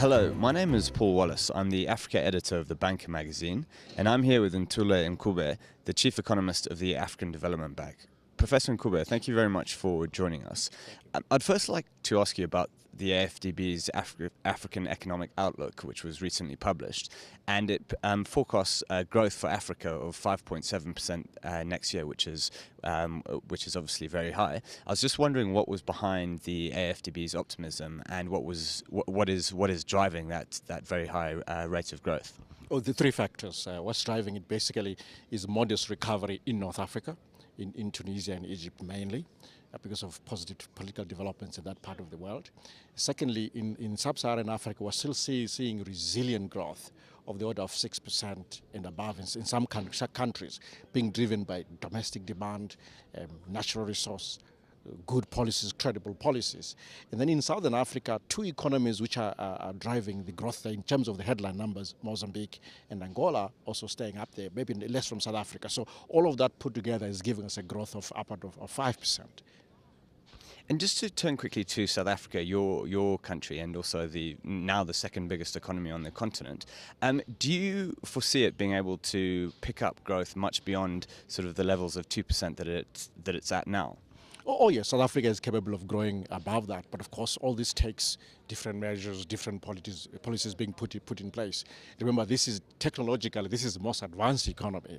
Hello, my name is Paul Wallace. I'm the Africa editor of The Banker magazine, and I'm here with Mthuli Ncube, the chief economist of the African Development Bank. Professor Ncube, thank you very much for joining us. I'd first like to ask you about the AfDB's African Economic Outlook, which was recently published, and it forecasts growth for Africa of 5.7% next year, which is obviously very high. I was just wondering what was behind the AfDB's optimism, and what is driving that very high rate of growth. Oh, the three factors. What's driving it basically is modest recovery in North Africa, in Tunisia and Egypt mainly, because of positive political developments in that part of the world. Secondly, in sub-Saharan Africa, we're still seeing resilient growth of the order of 6% and above in some countries, being driven by domestic demand, natural resource, good policies, credible policies. And then in Southern Africa, two economies which are driving the growth there in terms of the headline numbers, Mozambique and Angola, also staying up there, maybe less from South Africa. So all of that put together is giving us a growth of upward of 5%. And just to turn quickly to South Africa, your country, and also now the second biggest economy on the continent, do you foresee it being able to pick up growth much beyond sort of the levels of 2% that it's at now? Oh yes, South Africa is capable of growing above that, but of course all this takes different measures, different policies being put in place. Remember, this is technologically, this is the most advanced economy,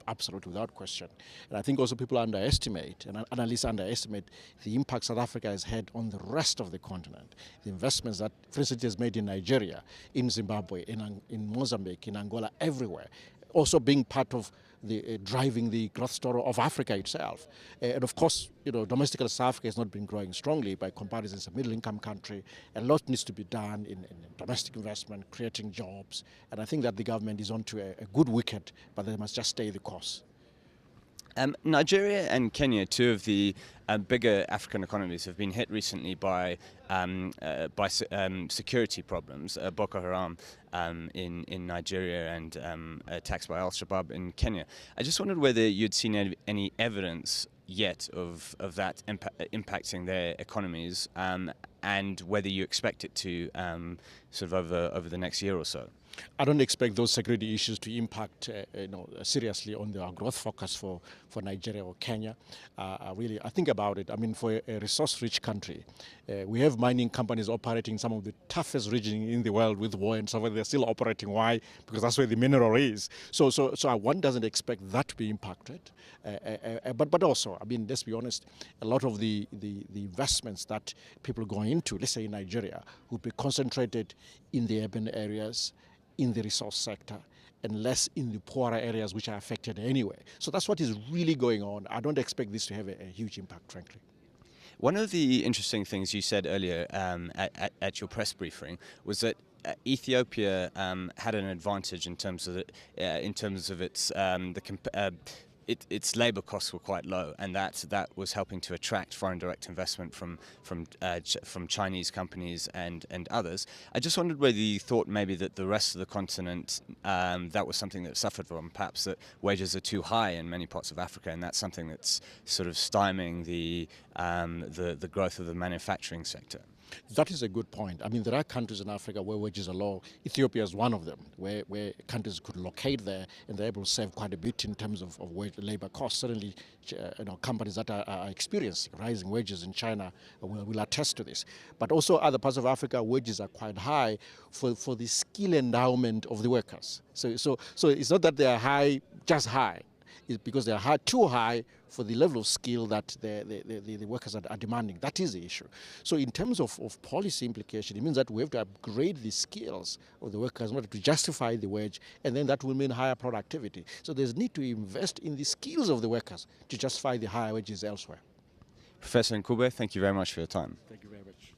absolutely without question. And I think also people underestimate, and analysts underestimate, the impact South Africa has had on the rest of the continent. The investments that, for instance, it has made in Nigeria, in Zimbabwe, in Mozambique, in Angola, everywhere. Also being part of the driving the growth story of Africa itself. And of course, domestically South Africa has not been growing strongly by comparison. It's a middle-income country. A lot needs to be done in domestic investment, creating jobs. And I think that the government is onto a good wicket, but they must just stay the course. Nigeria and Kenya, two of the bigger African economies, have been hit recently by security problems. Boko Haram in Nigeria and attacks by Al-Shabaab in Kenya. I just wondered whether you'd seen any evidence yet of that impacting their economies, and whether you expect it to sort of over the next year or so. I don't expect those security issues to impact seriously on our growth focus for Nigeria or Kenya. Really, I think about it. I mean, for a resource-rich country, we have mining companies operating in some of the toughest regions in the world with war and so on. They're still operating. Why? Because that's where the mineral is. So one doesn't expect that to be impacted. But also, I mean, let's be honest, a lot of the investments that people are going into, let's say in Nigeria, will be concentrated in the urban areas, in the resource sector, and less in the poorer areas which are affected anyway. So that's what is really going on. I don't expect this to have a huge impact, frankly. One of the interesting things you said earlier at your press briefing was that Ethiopia had an advantage in terms of its labour costs were quite low, and that was helping to attract foreign direct investment from Chinese companies and others. I just wondered whether you thought maybe that the rest of the continent, that was something that suffered from, perhaps that wages are too high in many parts of Africa, and that's something that's sort of stymieing the growth of the manufacturing sector. That is a good point. I mean, there are countries in Africa where wages are low. Ethiopia is one of them, where countries could locate there and they're able to save quite a bit in terms of labor costs. Certainly, companies that are experiencing rising wages in China will attest to this. But also other parts of Africa, wages are quite high for the skill endowment of the workers. So it's not that they are high, just high. It's because they are too high for the level of skill that the workers are demanding. That is the issue. So in terms of policy implication, it means that we have to upgrade the skills of the workers in order to justify the wage, and then that will mean higher productivity. So there's need to invest in the skills of the workers to justify the higher wages elsewhere. Professor Ncube, thank you very much for your time. Thank you very much.